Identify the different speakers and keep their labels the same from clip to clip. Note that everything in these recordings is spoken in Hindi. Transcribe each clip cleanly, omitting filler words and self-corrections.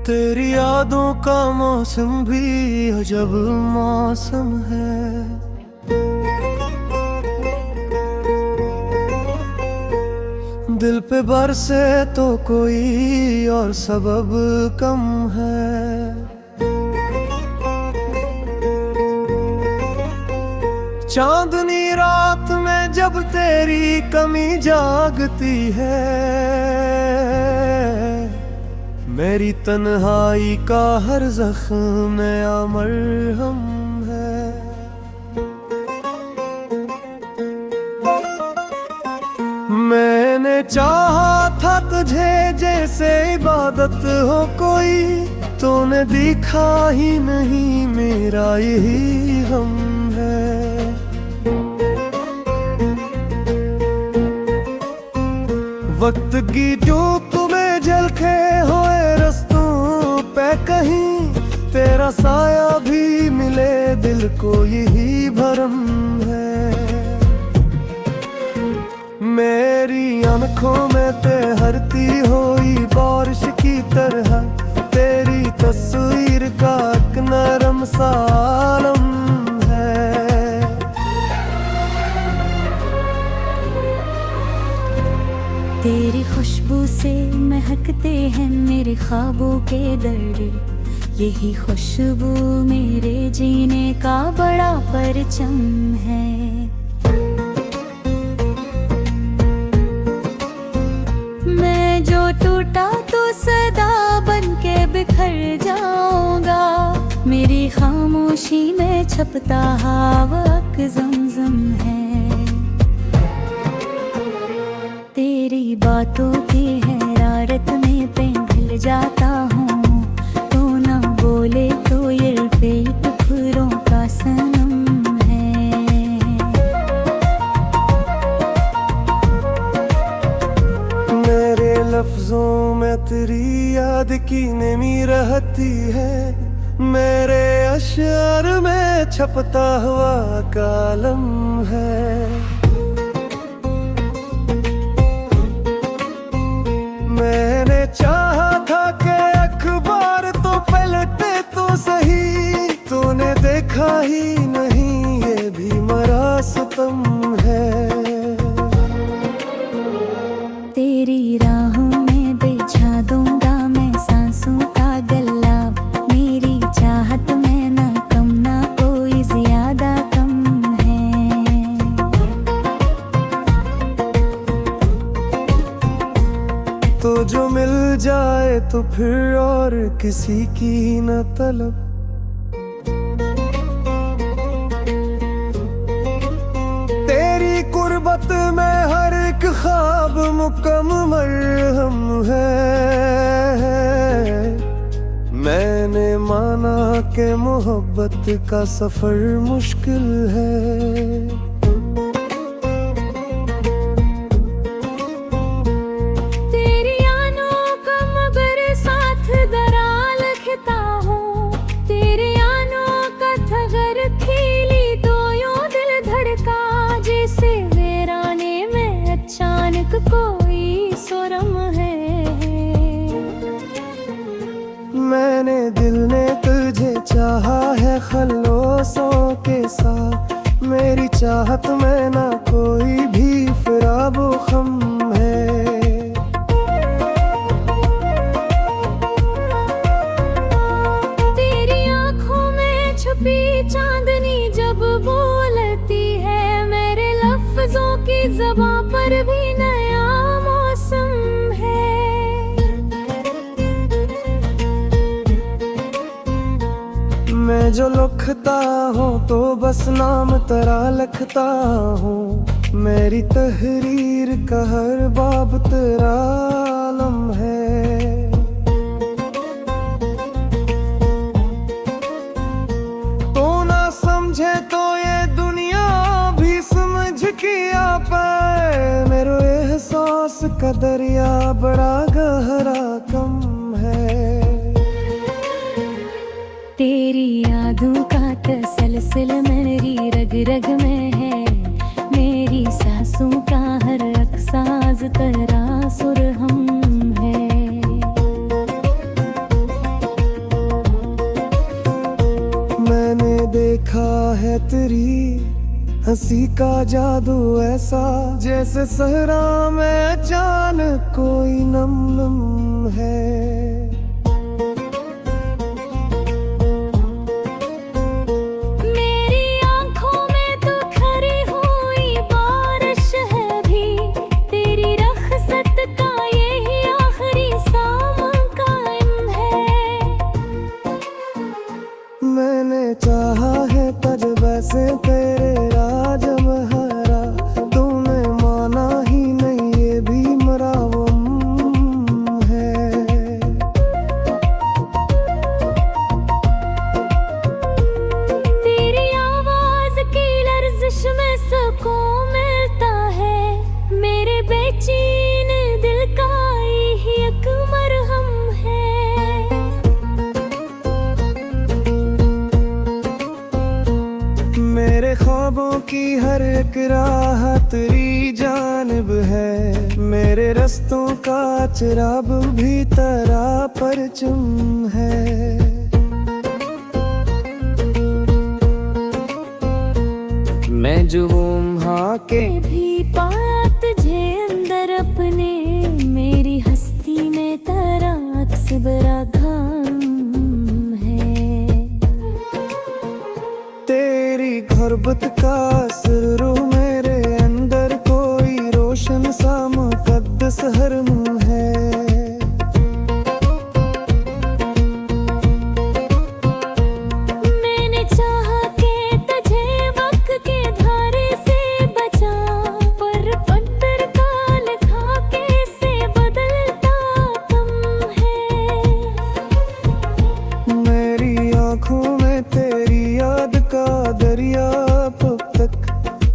Speaker 1: तेरी यादों का मौसम भी अजब मौसम है। दिल पे बरसे तो कोई और सबब कम है। चांदनी रात में जब तेरी कमी जागती है, मेरी तन्हाई का हर जख्म नया मरहम है। मैंने चाहा था तुझे जैसे इबादत हो कोई, तूने दिखा ही नहीं मेरा यही गम है। वक्त की जो तुम्हें झलके होए रस्तों पे कहीं, तेरा साया भी मिले दिल को यही भरम है। मेरी आंखों में तैरती हुई बारिश की तरह तेरी तस्वीर का एक नरम सा आलम है।
Speaker 2: तेरी खुशबू से महकते हैं मेरे ख्वाबों के दर, यही खुशबू मेरे जीने का बड़ा परचम है। मैं जो टूटा तो सदा बन के बिखर जाऊंगा, मेरी खामोशी में छपता हवाक ज़मज़म है। तेरी बातों की हरारत में पिघल जाता हूँ, तू न बोले तो ये टुकड़ों का सनम है।
Speaker 1: मेरे लफ्जों में तेरी याद की नमी रहती है, मेरे अशअर में छपता हुआ कालम है। मैंने चाहा था कि अखबार तो पलटे तो सही, तूने देखा ही नहीं ये भी मरा सितम है।
Speaker 2: तेरी राहों में बिछा दूंगा मैं सांसों का गल्ला, मेरी चाहत में ना कम ना कोई ज्यादा कम है।
Speaker 1: तो जो मिल जाए तो फिर और किसी की न तलब, तेरी कुर्बत में हर एक ख्वाब मुकम्मल हम है। मैंने माना कि मोहब्बत का सफर मुश्किल है।
Speaker 2: कोई सुरम है।
Speaker 1: मैंने दिल ने तुझे चाहा है खल्लोसों के साथ, मेरी चाहत में ना कोई भी फिराबो खम है।
Speaker 2: तेरी आँखों में छुपी चांदनी जब बोलती है, मेरे लफ्जों की ज़बां पर भी नया मौसम है।
Speaker 1: मैं जो लिखता हूँ तो बस नाम तेरा लिखता हूँ, मेरी तहरीर का हर बाब तेरा आलम है। तो ना समझे तो ये दुनिया भी समझ किया पाए, मेरे एहसास का दरिया बड़ा गहरा कम है।
Speaker 2: तेरी यादों का तसलसल मेरी रग रग में है, मेरी सांसों का हर अक्साज तेरा सुरहम है।
Speaker 1: हंसी का जादू ऐसा जैसे सहरा में अचानक कोई नम नम है।
Speaker 2: मेरी आंखों में तो खरी हुई बारिश है भी, तेरी रखसत का यही आखिरी साम कायम है।
Speaker 1: मैंने चाहा है तजबे से तेरे राजम हरा, तूने माना ही नहीं ये भी मरावम है।
Speaker 2: तेरी आवाज की लर्जिश में सुकून मिलता है, मेरे बेचैन दिल का यही एक मरहम है।
Speaker 1: मेरे ख्वाबों की हर एक राह तेरी जानिब है, मेरे रस्तों का चिराग भी तेरा परचम है। मैं जो वहाँ के
Speaker 2: भी बात जे अंदर अपने, मेरी हस्ती में तेरा अक्स बरा घाम है।
Speaker 1: तेरी गुर्बत का असर मेरे अंदर कोई रोशन सा मुकद्दस हरम है।
Speaker 2: मैंने चाहा के तुझे वक्त के धारे से बचा, पर पत्थर का लिखा कैसे बदलता कम है।
Speaker 1: मेरी आँखों में तेरी याद का दरिया अब तक,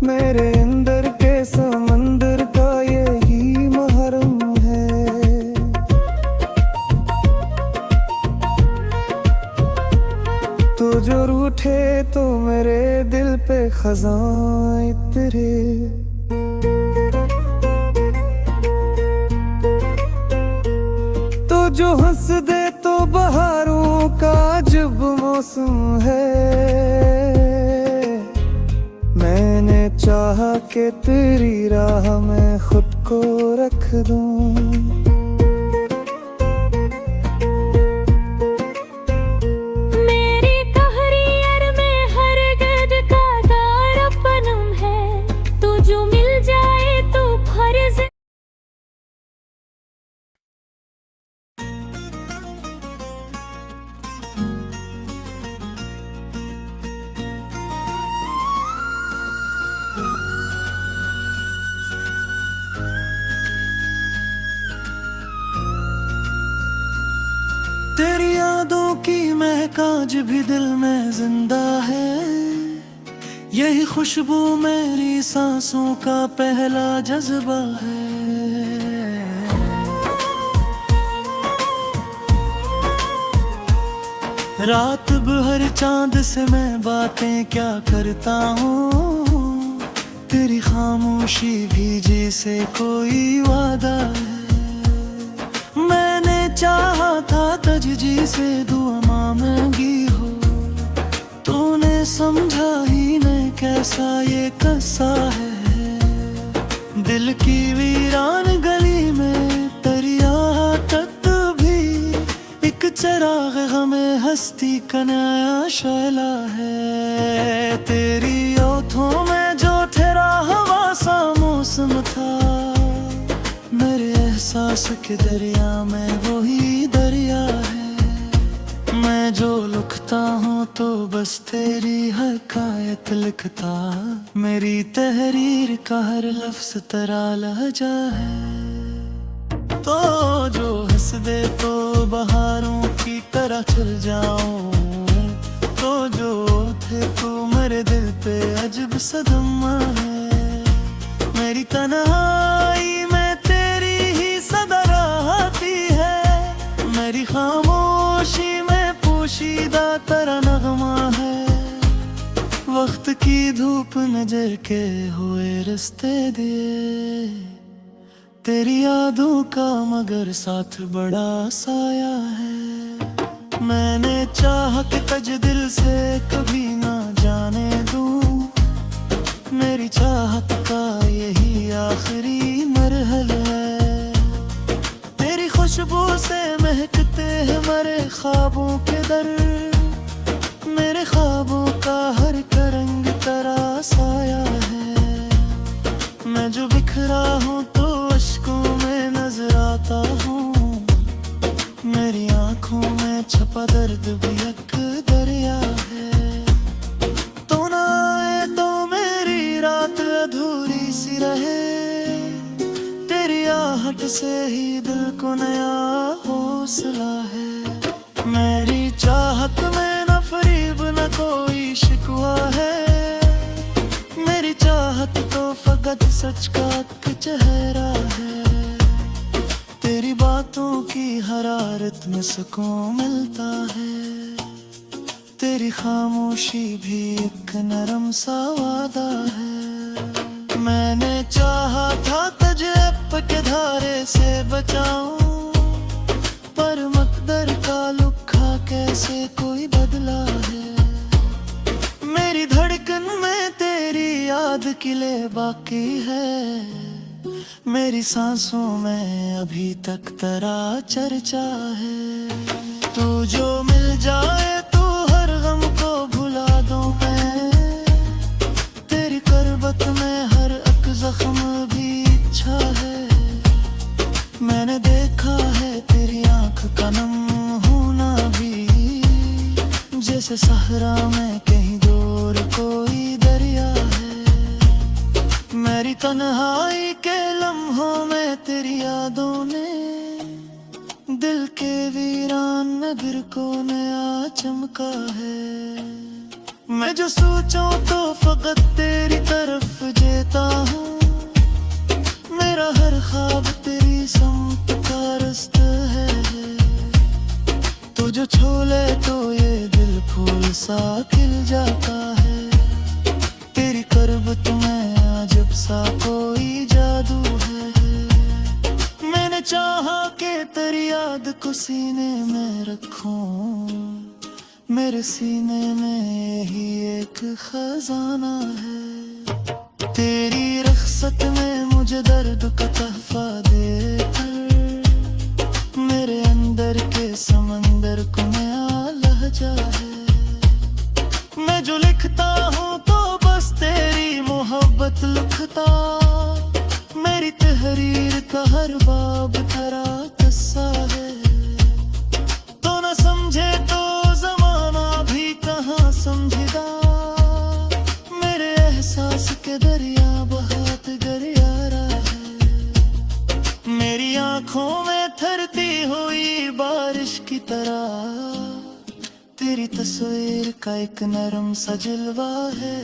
Speaker 1: मेरे अंदर के समंदर का यही महरम है। तू जो रूठे तो मेरे दिल पे खजाएं तेरे, तो जो हंस दे तो बहारों का जब मौसम है। मैंने चाहा कि तेरी राह में खुद को रख दूं,
Speaker 2: मेरी तहरीर में हर गज का तारपनम है, तू जो मिल जाए तो फर्ज।
Speaker 1: तेरी यादों की महक आज भी दिल में जिंदा है, यही खुशबू मेरी सांसों का पहला जज्बा है। रात भर चांद से मैं बातें क्या करता हूँ, तेरी खामोशी भी जैसे कोई वादा है। मैंने चाहा था तुझी से दुआ मांगी हो, तूने समझा ही नहीं कैसा ये कसा है। दिल की वीरान गली में दरिया तक भी एक चिराग हमें हस्ती का नया शैला है। तेरी ओठों में जो ठहरा हवा सा मौसम था, मेरे एहसास के दरिया में वही दरिया है। मैं जो लिखता हूँ तो बस तेरी हकायत लिखता, मेरी तहरीर का हर लफ्ज तेरा लहजा है। तो जो हंस दे तो बहारों की तरह चल जाऊं, तो जो थे तो मेरे दिल पे अजब सदमा है। मेरी तन्हाई में तेरी ही सदा रहती है, मेरी खामोशी में पोशीदा तेरा नगमा है। वक्त की धूप नजर के हुए रास्ते दिए, तेरी यादों का मगर साथ बड़ा साया है। मैंने चाहा कि तुझ दिल से कभी ना जाने दूं, मेरी चाहत का यही आखिरी मरहल है। तेरी खुशबू से महकते हैं मरे ख्वाबों के दर। मेरे ख्वाबों का हर एक रंग तेरा साया है। मैं जो बिखरा हूँ तो अश्कों में नजर आता हूँ। मेरी आंखों में छपा दर्द भी एक दरिया है। तो ना आए तो मेरी रात अधूरी सी रहे। तेरी आहट से ही दिल को नया हौसला है। मेरी चाहत में न फरीब न कोई शिकवा है। मेरी चाहत तो फकत सच का एक चेहरा है। तेरी बातों की हरारत में सुकून मिलता है। तेरी खामोशी भी एक नरम सा वादा है। मैंने चाहा था तुझे के धारे से बचाऊं, पर मकदर का लुखा कैसे कोई बदला है। मेरी धड़कन में तेरी याद किले बाकी है। मेरी सांसों में अभी तक तेरा चर्चा है। तू जो मिल जाए तो हर गम को भुला दूं मैं। तेरी करबत में हर एक जख्म भी इच्छा है। मैंने देखा है तेरी आंख का नम होना भी, जैसे सहरा में कहीं दूर कोई दरिया है। मेरी तन्हाई के लम्हों में तेरी यादों ने दिल के वीरान नगर को नया चमका है। मैं जो सोचूं तो फकत तेरी तरफ जेता हूँ। मेरा हर ख्वाब तेरी समत का रास्ता है। तू जो छोले तो ये दिल फूल सा खिल जाता है। तेरी करबत में अजब सा कोई जादू है। मैंने चाहा कि तेरी याद को सीने में रखूं। मेरे सीने में यही एक खजाना है। तेरी रख्सत में मुझे दर्द का तहफा देकर मेरे अंदर के समंदर को नया लहजा है। मैं जो लिखता हूँ तो बस तेरी मोहब्बत लिखता। मेरी तहरीर का हर बाब तेरा किस्सा है। तो न समझे तो जमाना भी कहाँ समझेगा। मेरे एहसास के दरिया बहुत गहरा है। मेरी आंखों में ठहरती हुई बारिश की तरह तेरी तस्वीर का एक नरम सा जलवा है।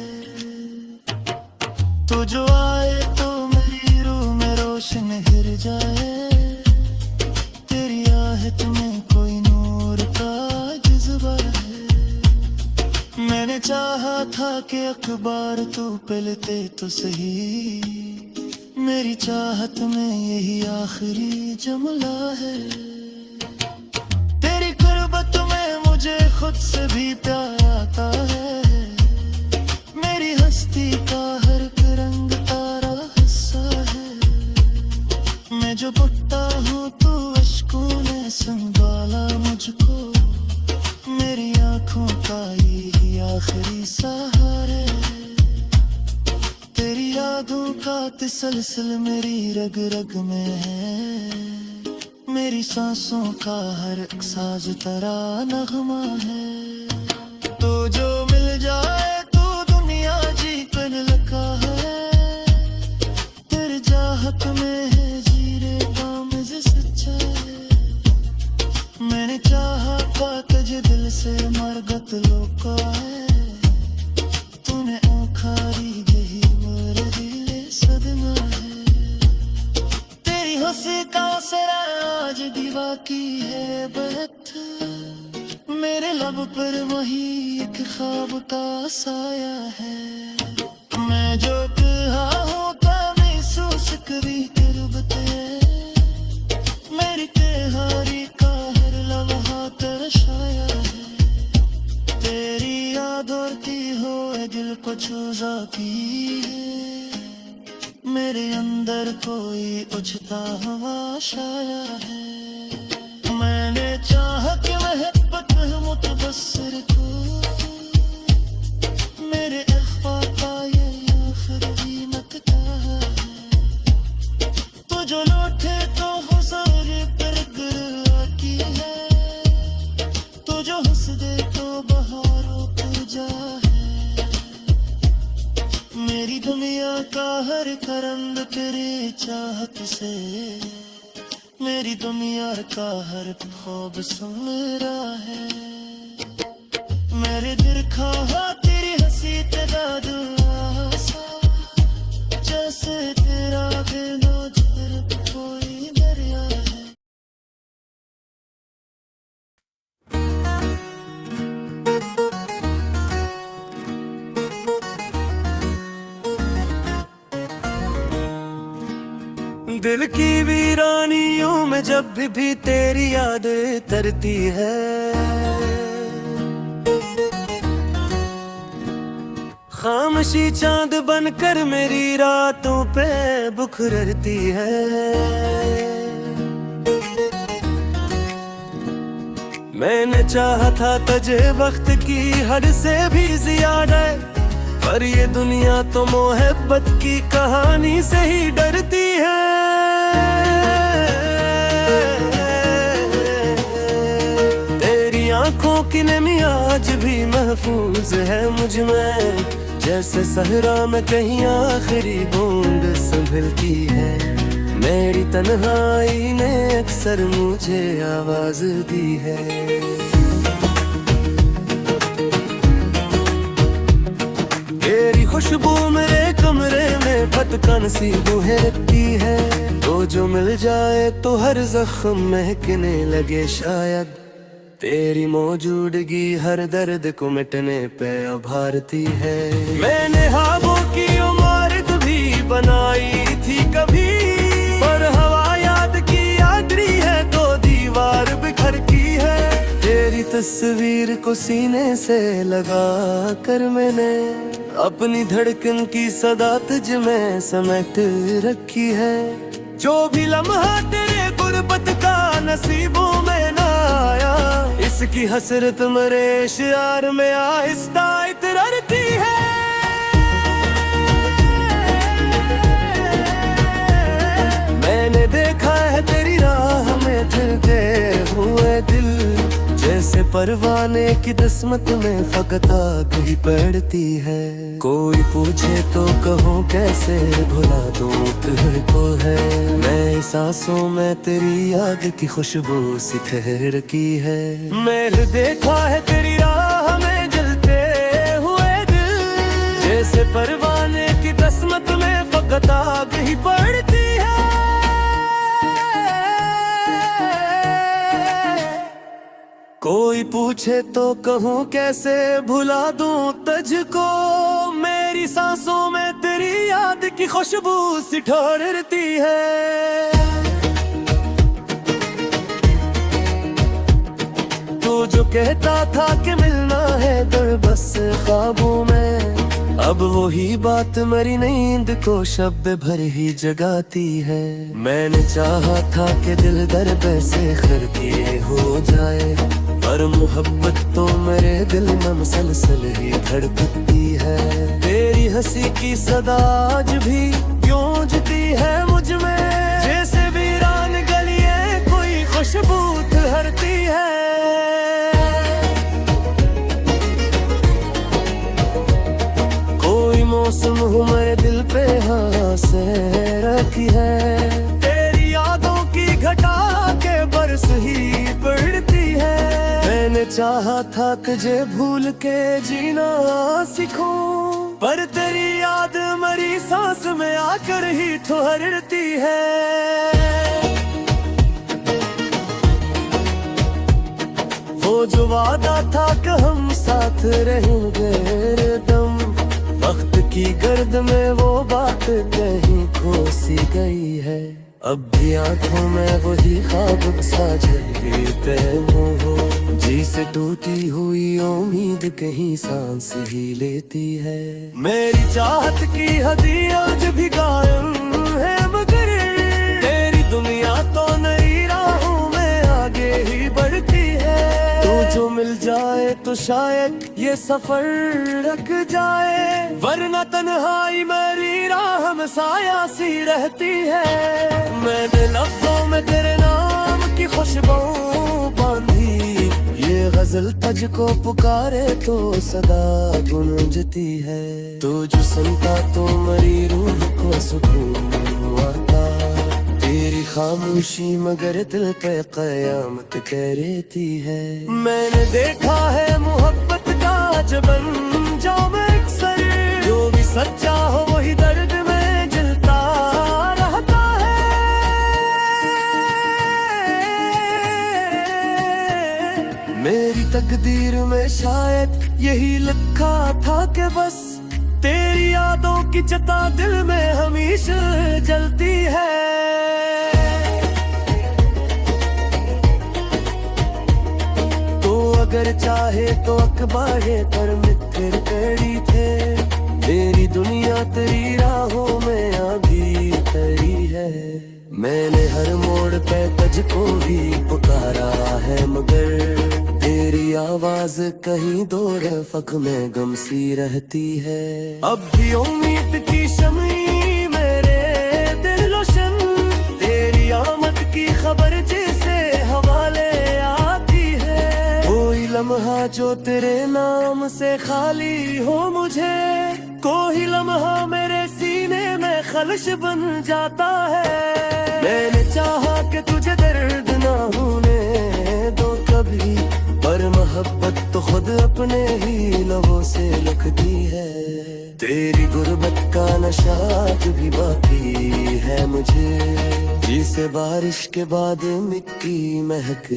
Speaker 1: तो जो आए तो मेरी रूह में रोशन हिर जाए। तेरी आहट में कोई नूर का जज्बा है। मैंने चाहा था कि अखबार तू पलटे तो सही। मेरी चाहत में यही आखिरी जुमला है। तेरी कुर्बत में मुझे खुद से भी प्यार आता है। मेरी हस्ती का हर एक रंग तारा हिस्सा है। मैं जो बुट्टा हूँ तो अश्कों ने संभाला मुझको। मेरी आंखों का यही आखिरी सहारा है। तेरी यादों का तसलसल मेरी रग रग में है। मेरी सांसों का हर एक साज तेरा नगमा है। तो जो मिल जाए तो दुनिया जीतन लगा है। तेरे चाहत में है जीरे का मज़ा सच्चा है। मैंने चाहा था तुझे दिल से मरगत लोका है। तूने आखारी यही मेरे दिल सदमा है। तेरी हंसी का सरा आज दीवा की है बहत। मेरे लब पर वही एक ख्वाब का साया है। मैं जो कहा हूँ का महसूस कभी करबते। मेरी त्योहारी का हर लम्हा तरसाया है। तेरी याद और की हो दिल को छू जाती है। मेरे अंदर कोई उछता हुआ शाया है। मैंने चाहा कि महब्बत मुतबस्सिर को मेरे अख्फा का ये आखिर कीमत का है। तो जो लौटे तो गुज़ारे पर गर आती है, तो जो हंस दे तो बहारों पर जा है। मेरी दुनिया का हर करंद तेरी चाहत से, मेरी दुनिया का हर ख्वाब सुन रहा है। मेरे दिल खा तेरी हंसी तेरा दुआसा, जैसे तेरा दिल नौजर कोई दरिया है। दिल की वीरानियों में जब भी तेरी याद तरती है, खामोशी चांद बनकर मेरी रातों पे बुखरती है। मैंने चाहा था तुझे वक्त की हद से भी ज्यादा, पर ये दुनिया तो मोहब्बत की कहानी से ही डरती है। तेरी आंखों की नमी आज भी महफूज है मुझ में, जैसे सहरा में कहीं आखिरी बूंद संभलती है। मेरी तन्हाई ने अक्सर मुझे आवाज दी है। तेरी खुशबू मेरे कमरे में भटकन सी बुहरती है, तो जो मिल जाए तो हर जख्म महकने लगे शायद। तेरी मौजूदगी हर दर्द को मिटने पे उभारती है। मैंने ख्वाबों की इमारत भी बनाई थी कभी, पर हवा याद की आखिरी है तो दीवार बिखर की है। तेरी तस्वीर को सीने से लगा कर मैंने अपनी धड़कन की सदा तुझ में समेट रखी है। जो भी लम्हा तेरे गुर्बत का नसीबों में ना आया, इसकी हसरत मेरे शियार में आहिस्ता इतरती है। मैंने देखा है तेरी राह में फिरते हुए दिल, जैसे परवाने की किस्मत में फकत आग ही पड़ती है। कोई पूछे तो कहूँ कैसे भुला दूँ तुझको है, मैं सांसों में तेरी याद की खुशबू सी ठहर की है। मैंने देखा है तेरी राह में जलते हुए दिल, जैसे परवाने की किस्मत में फकत आग ही पड़ती है। कोई पूछे तो कहूँ कैसे भुला दूँ तुझको, मेरी सांसों में तेरी याद की खुशबू सी ठहरती है। तू जो कहता था कि मिलना है तो बस ख्वाबों में, अब वही बात मेरी नींद को शब्द भर ही जगाती है। मैंने चाहा था कि दिल दर्द से खर किए हो जाए, पर मोहब्बत तो मेरे दिल में मुसलसल ही धड़कती है। तेरी हंसी की सदा आज भी गूंजती है मुझ में, जैसे वीरान गलियां कोई खुशबू ठहरती है। कोई मौसम हो मेरे दिल पे हाँ से रखी है, तेरी यादों की घटा के बरस ही पड़ती है। मैंने चाहा था तुझे भूल के जीना सीखूं, पर तेरी याद मेरी सांस में आकर ही ठहरती है। वो जो वादा था कि हम साथ रहेंगे दम, वक्त की गर्द में वो बात कहीं खो सी गई है। अब भी आंखों में वही ख्वाब साजल पे हो, जी से टूटी हुई उम्मीद कहीं सांस ही लेती है। मेरी चाहत की हदी आज भी गायब तो शायद ये सफर रख जाए, वरना तन्हाई मेरी राह में साया सी रहती है। मैंने लफ्जों में तेरे नाम की खुशबू बांधी, ये गजल तुझको पुकारे तो सदा गूंजती है। तू जो सुनता तो मेरी रूह को सुकून आता, तेरी खामोशी मगर दिल पे कयामत कहती है। मैंने देखा है मोहब्बत का जबन जो में अक्सर, जो भी सच्चा हो वही दर्द में जलता रहता है। मेरी तकदीर में शायद यही लिखा था कि बस तेरी यादों की चिता दिल में हमेशा जलती है। तो अगर चाहे तो अखबारे पर मित्र कड़ी थे, मेरी दुनिया तेरी राहों में अभी खड़ी है। मैंने हर मोड़ पे तुझको भी पुकारा है, मगर तेरी आवाज कहीं दूर फक में गम सी रहती है। अब भी उम्मीद की शमी मेरे दिल रोशन, तेरी आमद की खबर जैसे हवाले आती है। कोई लम्हा जो तेरे नाम से खाली हो मुझे, कोई लम्हा मेरे सीने में खलश बन जाता है। मैंने चाहा कि तुझे दर्द ना होने दो कभी, पर मोहब्बत तो खुद अपने ही लबों से लिखती है। तेरी गुर्बत का नशा भी बाकी है मुझे, जिसे बारिश के बाद मिट्टी महक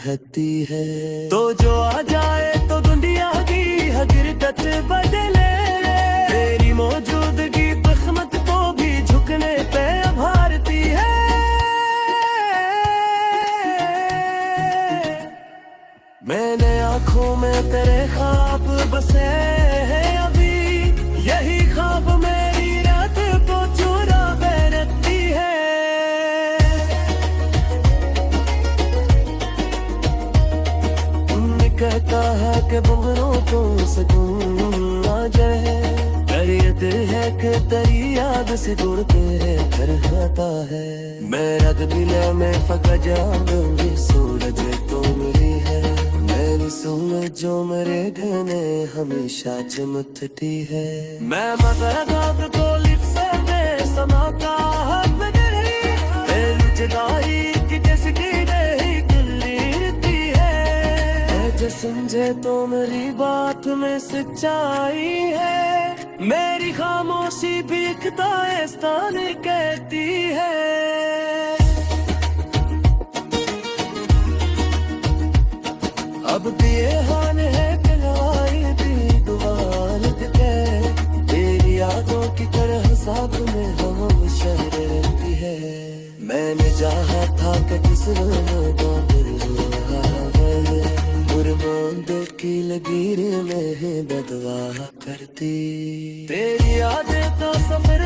Speaker 1: हती है। तो जो आ जाए तो दुनिया की हकीकत बदले, तेरी मौजूदगी बखमत को भी झुकने पे भारती है। मैंने आँखों में तेरे ख्वाब बसे हैं अभी, यही ख्वाब मेरी रात को चुरा बैठती है। तुमने कहता है कि बंगलों को सुकून आ जाए, दरियत है कि तेरी याद से दूर तेरे घर आता है। मेरा दिल में फका जाऊंगी सूरज तो मेरी है, मेरी सूरज जो मेरे घने हमेशा चमकती है। मैं मगरदाद को लिख सकते समा का हक नहीं, तेरी जुदाई की किसकी नहीं गिरती है। जो समझे तो मेरी बात में सच्चाई है, मेरी खामोशी भी एक दास्तान कहती है। अब भी ये हाल है कि हवाई भी दुआर के, तेरी यादों की तरह साथ में हम शहर रहती है। मैंने चाहा था कि किस गुरबान की लकीर में बदवा करती, तेरी यादें तो सफर